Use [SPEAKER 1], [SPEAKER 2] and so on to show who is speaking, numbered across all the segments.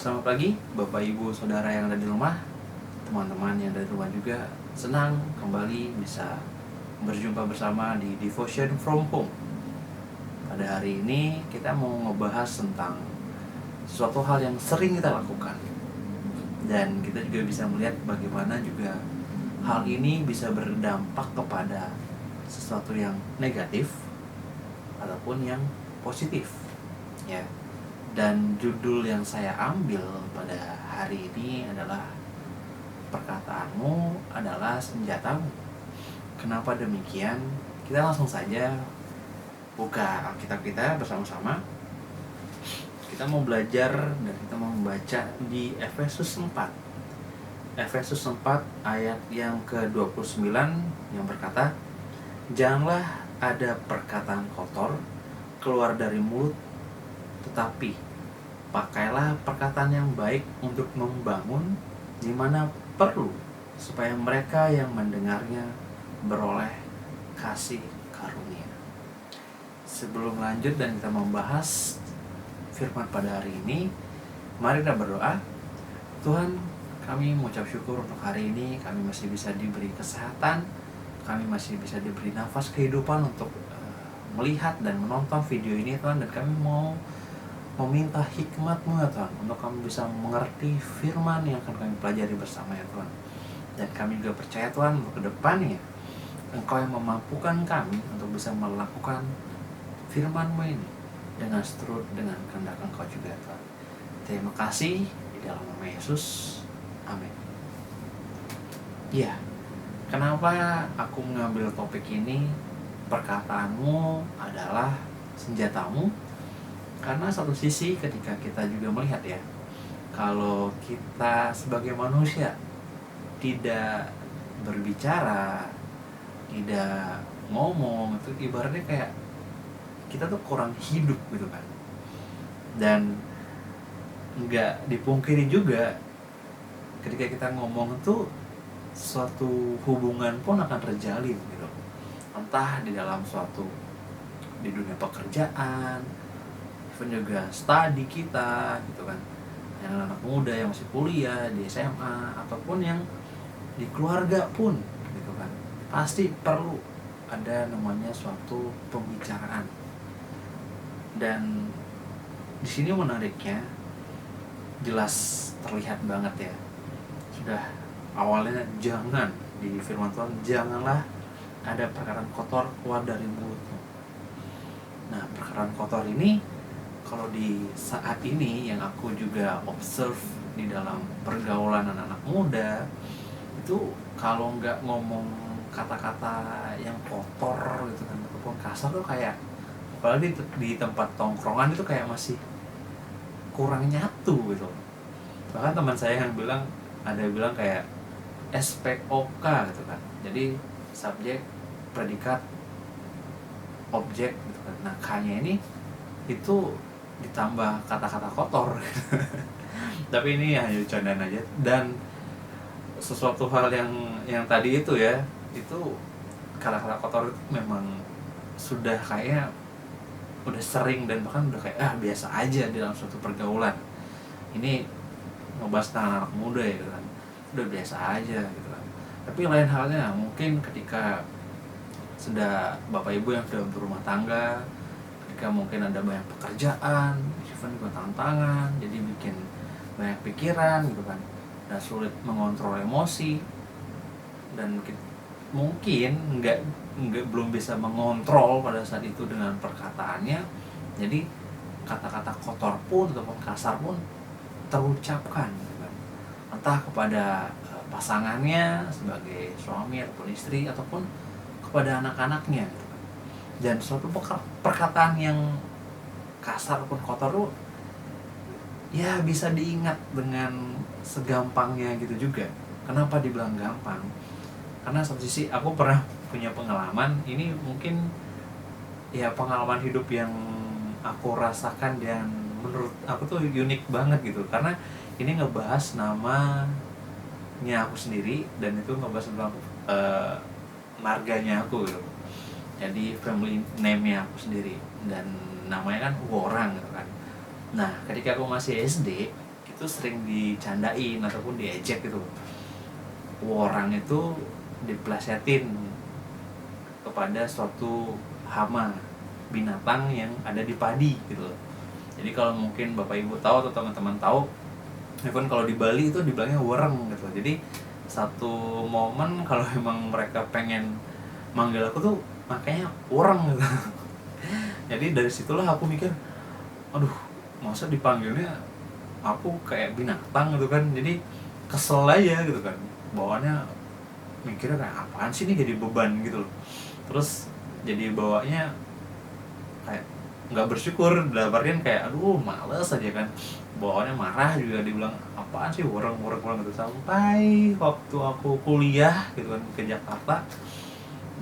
[SPEAKER 1] Selamat pagi Bapak Ibu Saudara yang ada di rumah, teman-teman yang ada di rumah juga. Senang kembali bisa berjumpa bersama di Devotion from Home. Pada hari ini kita mau ngebahas tentang sesuatu hal yang sering kita lakukan, dan kita juga bisa melihat bagaimana juga hal ini bisa berdampak kepada sesuatu yang negatif ataupun yang positif, ya. Dan judul yang saya ambil pada hari ini adalah perkataanmu adalah senjatamu. Kenapa demikian? Kita langsung saja buka Alkitab kita bersama-sama. Kita mau belajar dan kita mau membaca di Efesus 4. Efesus 4 ayat yang ke-29 yang berkata, "Janganlah ada perkataan kotor keluar dari mulut, tetapi pakailah perkataan yang baik untuk membangun di mana perlu, supaya mereka yang mendengarnya beroleh kasih karunia." Sebelum lanjut dan kita membahas firman pada hari ini, mari kita berdoa. Tuhan, kami mengucap syukur untuk hari ini. Kami masih bisa diberi kesehatan, kami masih bisa diberi nafas kehidupan untuk melihat dan menonton video ini, Tuhan. Dan kami mau meminta hikmat-Mu, ya Tuhan, untuk kami bisa mengerti firman yang akan kami pelajari bersama, ya Tuhan. Dan kami juga percaya, Tuhan, untuk ke depannya Engkau yang memampukan kami untuk bisa melakukan firman-Mu ini dengan seturut dengan kehendak Engkau juga, ya Tuhan. Terima kasih di dalam nama Yesus. Amin. Ya, kenapa aku mengambil topik ini, perkataanmu adalah senjatamu? Karena satu sisi ketika kita juga melihat, ya, kalau kita sebagai manusia tidak berbicara, tidak ngomong, itu ibaratnya kayak kita tuh kurang hidup gitu kan. Dan nggak dipungkiri juga ketika kita ngomong tuh suatu hubungan pun akan terjalin gitu. Entah di dalam suatu, di dunia pekerjaan, even juga studi kita gitu kan, yang anak muda yang masih kuliah di SMA ataupun yang di keluarga pun gitu kan, pasti perlu ada namanya suatu pembicaraan. Dan di sini menariknya jelas terlihat banget, ya, sudah awalnya jangan, di firman Tuhan, janganlah ada perkataan kotor keluar dari mulutmu. Nah, perkataan kotor ini kalau di saat ini yang aku juga observe di dalam pergaulan anak-anak muda, itu kalau nggak ngomong kata-kata yang kotor gitu kan, ataupun kasar tuh kayak, apalagi di tempat tongkrongan itu kayak masih kurang nyatu gitu. Bahkan teman saya yang bilang, ada yang bilang kayak SPOK gitu kan, jadi subjek, predikat, objek gitu kan. Nah, K-nya ini itu ditambah kata-kata kotor. Tapi ini hanya candaan aja. Dan sesuatu hal yang tadi itu, ya, itu kata-kata kotor itu memang sudah kayak udah sering dan bahkan udah kayak biasa aja di dalam suatu pergaulan. Ini ngebahas tentang anak muda, ya kan, udah biasa aja gitu kan. Tapi lain halnya mungkin ketika sudah Bapak Ibu yang sudah berumah tangga, ketika mungkin ada banyak pekerjaan, even juga tantangan, jadi bikin banyak pikiran gitu kan, dan sulit mengontrol emosi, dan mungkin belum bisa mengontrol pada saat itu dengan perkataannya. Jadi kata-kata kotor pun ataupun kasar pun terucapkan gitu kan, entah kepada pasangannya sebagai suami ataupun istri, ataupun kepada anak-anaknya gitu. Dan suatu perkataan yang kasar pun kotor tuh, ya, bisa diingat dengan segampangnya gitu juga. Kenapa dibilang gampang? Karena satu sisi aku pernah punya pengalaman, ini mungkin ya pengalaman hidup yang aku rasakan dan menurut aku tuh unik banget gitu. Karena ini ngebahas namanya aku sendiri, dan itu ngebahas tentang marganya aku gitu. Jadi family name-nya aku sendiri, dan namanya kan Worang gitu kan. Nah, ketika aku masih SD, itu sering dicandain ataupun diejek gitu. Orang itu diplesetin kepada suatu hama binatang yang ada di padi gitu loh. Jadi kalau mungkin Bapak Ibu tahu atau teman-teman tahu, even kalau di Bali itu dibilangnya wereng gitu. Jadi satu momen kalau emang mereka pengen manggil aku tuh makanya wereng gitu. Jadi dari situlah aku mikir, aduh, masa dipanggilnya aku kayak binatang gitu kan. Jadi kesel aja gitu kan. Bawaannya mikirnya kayak apaan sih ini, jadi beban gitu loh. Terus jadi bawanya kayak nggak bersyukur, dalam artian kayak aduh males aja kan. Bawaannya marah juga, dibilang apaan sih orang gitu. Sampai waktu aku kuliah gitu kan ke Jakarta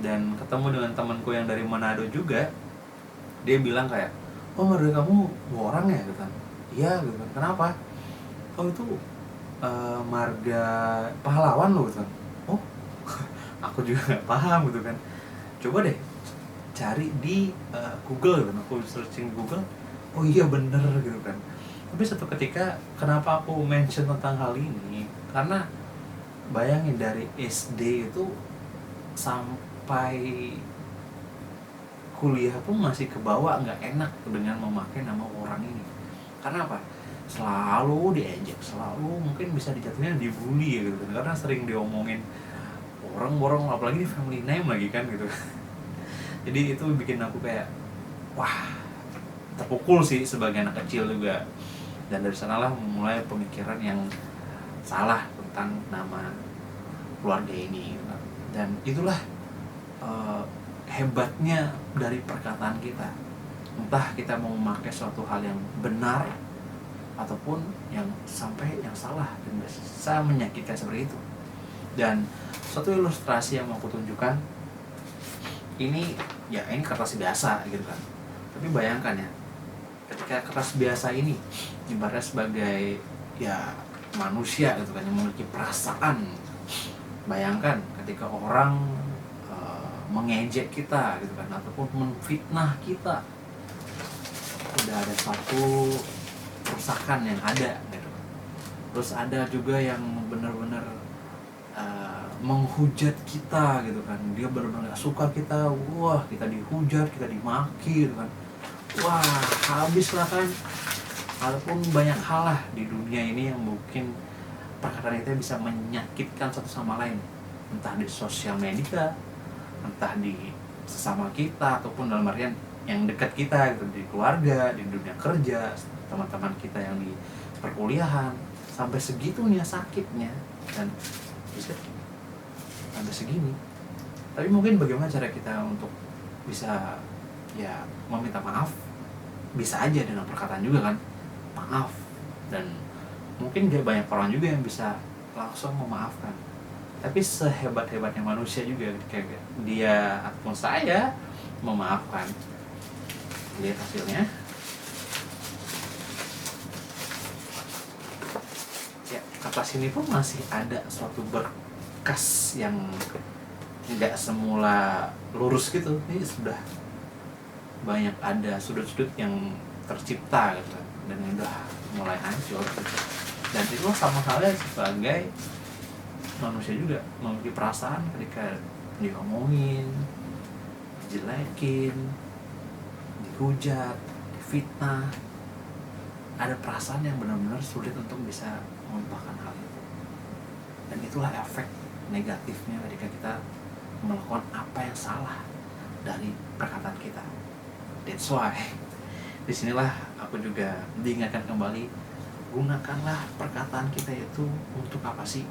[SPEAKER 1] dan ketemu dengan temanku yang dari Manado juga, dia bilang kayak, oh marga kamu orang ya gitu kan. Iya gitu kan, kenapa? Oh itu marga pahlawan loh gitu kan. Oh aku juga nggak paham gitu kan. Coba deh cari di Google kan, aku searching Google, oh iya bener gitu kan. Tapi satu ketika kenapa aku mention tentang hal ini, karena bayangin dari SD itu sampai kuliah pun masih kebawa nggak enak dengan memakai nama orang ini. Karena apa? Selalu diejek, selalu mungkin bisa dijatuhnya dibully ya gitu kan, karena sering diomongin orang apalagi di family name lagi kan gitu. Jadi itu bikin aku kayak wah, terpukul sih sebagai anak kecil juga. Dan dari sanalah mulai pemikiran yang salah tentang nama keluarga ini. Dan itulah hebatnya dari perkataan kita. Entah kita mau memakai suatu hal yang benar ataupun yang sampai yang salah dan bisa menyakitkan seperti itu. Dan suatu ilustrasi yang mau aku tunjukkan ini, ya ini kertas biasa gitu kan. Tapi bayangkan ya, ketika kertas biasa ini ibaratnya sebagai ya manusia gitu kan, yang memiliki perasaan. Bayangkan ketika orang mengejek kita gitu kan, ataupun menfitnah kita, udah ada satu kerusakan yang ada gitu. Terus ada juga yang benar-benar menghujat kita gitu kan, dia benar-benar gak suka kita, wah kita dihujat, kita dimaki gitu kan, wah habis lah kan. Ataupun banyak hal lah di dunia ini yang mungkin perkataan kita bisa menyakitkan satu sama lain, entah di sosial media, entah di sesama kita, ataupun dalam artian yang dekat kita gitu, di keluarga, di dunia kerja, teman-teman kita yang di perkuliahan. Sampai segitunya sakitnya dan bisa sampai segini. Tapi mungkin bagaimana cara kita untuk bisa ya meminta maaf? Bisa aja dengan perkataan juga kan, maaf. Dan mungkin gak banyak orang juga yang bisa langsung memaafkan. Tapi sehebat-hebatnya manusia juga ketika dia ataupun saya memaafkan. Lihat hasilnya. Ya, kertas ini pun masih ada suatu berkas yang tidak semula lurus gitu. Ini sudah banyak ada sudut-sudut yang tercipta gitu, dan udah mulai hancur gitu. Dan itu sama halnya sebagai manusia juga memiliki perasaan ketika diomongin, dijelekin, dihujat, difitnah. Ada perasaan yang benar-benar sulit untuk bisa melupakan hal itu. Dan itulah efek negatifnya ketika kita melakukan apa yang salah dari perkataan kita. That's why disinilah aku juga diingatkan kembali, gunakanlah perkataan kita itu untuk apa sih?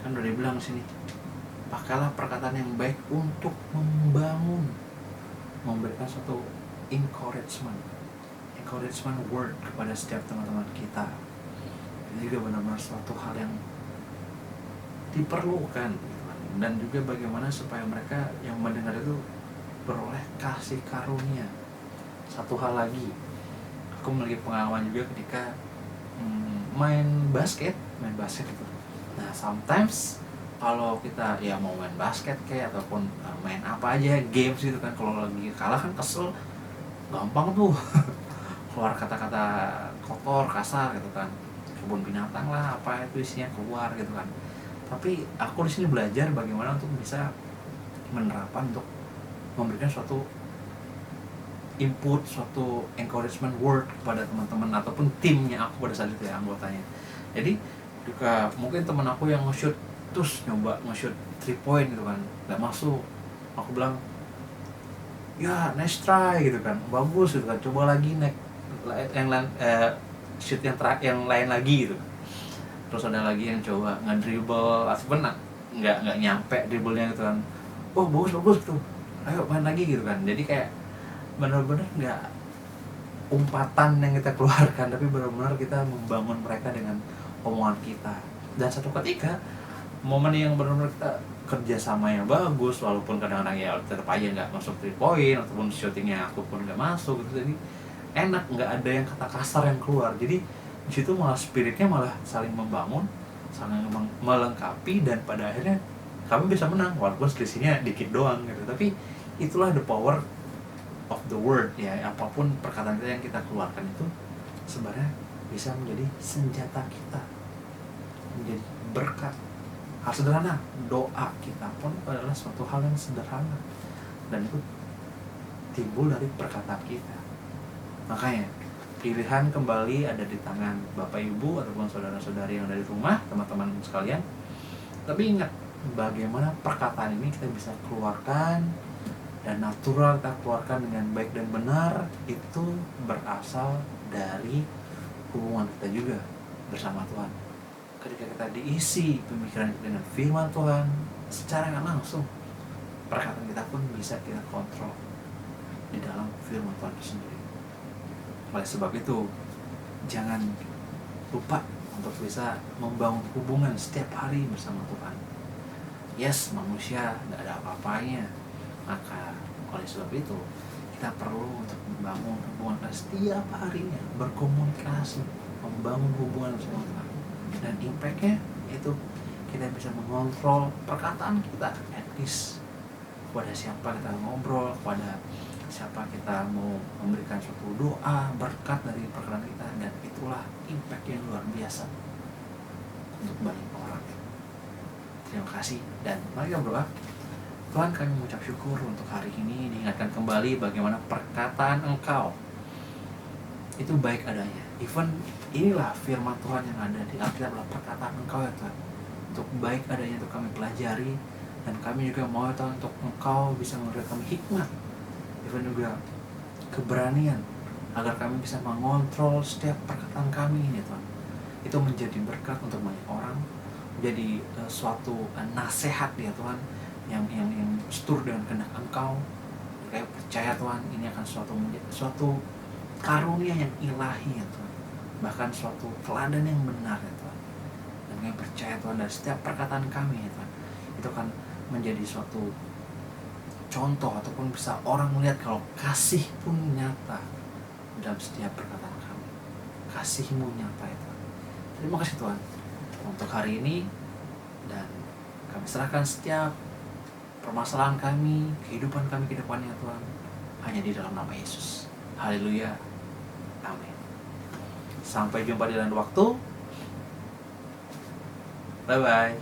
[SPEAKER 1] Kan udah dibilang sini, pakailah perkataan yang baik untuk membangun, memberikan suatu encouragement word kepada setiap teman-teman kita. Ini juga benar-benar suatu hal yang diperlukan, dan juga bagaimana supaya mereka yang mendengar itu beroleh kasih karunia. Satu hal lagi, aku memiliki pengalaman juga ketika main basket itu. Nah, sometimes kalau kita ya mau main basket kayak ataupun main apa aja games gitu kan, kalau lagi kalah kan kesel, gampang tuh keluar kata-kata kotor, kasar gitu kan. kebun binatang lah, apa itu isinya keluar gitu kan. Tapi aku di sini belajar bagaimana untuk bisa menerapkan untuk memberikan suatu input, suatu encouragement word kepada teman-teman ataupun timnya aku pada saat itu ya, anggotanya. Jadi juga mungkin teman aku yang nge-shoot terus nyoba nge-shoot 3 point gitu kan, nggak masuk, aku bilang ya nice try gitu kan, bagus gitu kan, coba lagi next yang shoot yang lain lagi gitu. Terus ada lagi yang coba nge-dribble ataupun nggak nyampe dribblenya gitu kan, oh bagus gitu, ayo main lagi gitu kan. Jadi kayak benar-benar nggak umpatan yang kita keluarkan, tapi benar-benar kita membangun mereka dengan omongan kita. Dan satu ketika momen yang benar-benar kita kerjasama yang bagus, walaupun kadang-kadang ya tetap aja nggak masuk 3 point ataupun shootingnya aku pun nggak masuk gitu. Jadi enak, nggak ada yang kata kasar yang keluar. Jadi di situ malah spiritnya malah saling membangun, saling melengkapi, dan pada akhirnya kami bisa menang walaupun selisihnya dikit doang gitu. Tapi itulah the power of the word ya, apapun perkataan kita yang kita keluarkan itu sebenarnya bisa menjadi senjata kita, menjadi berkat. Hal sederhana, doa kita pun adalah suatu hal yang sederhana, dan itu timbul dari perkataan kita. Makanya pilihan kembali ada di tangan Bapak Ibu ataupun saudara-saudari yang ada di rumah, teman-teman sekalian. Tapi ingat, bagaimana perkataan ini kita bisa keluarkan dan natural kita keluarkan dengan baik dan benar, itu berasal dari hubungan kita juga bersama Tuhan. Ketika kita diisi pemikiran kita dengan firman Tuhan, secara nggak langsung perkataan kita pun bisa kita kontrol di dalam firman Tuhan itu sendiri. Oleh sebab itu, jangan lupa untuk bisa membangun hubungan setiap hari bersama Tuhan. Yes, manusia nggak ada apa-apanya, maka oleh sebab itu kita perlu untuk membangun hubungan setiap harinya, berkomunikasi, membangun hubungan bersama Tuhan. Dan impact-nya itu kita bisa mengontrol perkataan kita, at least kepada siapa kita ngobrol, kepada siapa kita mau memberikan suatu doa, berkat dari perkataan kita, dan itulah impact yang luar biasa untuk banyak orang. Terima kasih, dan mari kita berdoa. Tuhan, kami mengucap syukur untuk hari ini diingatkan kembali bagaimana perkataan Engkau itu baik adanya. Even inilah firman Tuhan yang ada di Alkitab adalah perkataan Engkau ya Tuhan, untuk baik adanya untuk kami pelajari, dan kami juga mau Tuhan untuk Engkau bisa memberikan kami hikmat, even juga keberanian, agar kami bisa mengontrol setiap perkataan kami ini Tuhan. Itu menjadi berkat untuk banyak orang, menjadi suatu nasihat ya Tuhan, yang setur dengan kehendak Engkau. Kami percaya Tuhan, ini akan suatu karunia yang ilahi ya Tuhan, bahkan suatu teladan yang benar ya Tuhan. Dan kami percaya Tuhan, dari setiap perkataan kami ya Tuhan, itu akan menjadi suatu contoh ataupun bisa orang melihat kalau kasih pun nyata dalam setiap perkataan kami. Kasih-Mu nyata ya Tuhan. Terima kasih Tuhan untuk hari ini, dan kami serahkan setiap permasalahan kami, kehidupan kami ke depannya Tuhan, hanya di dalam nama Yesus. Haleluya. Amin. Sampai jumpa di lain waktu. Bye-bye.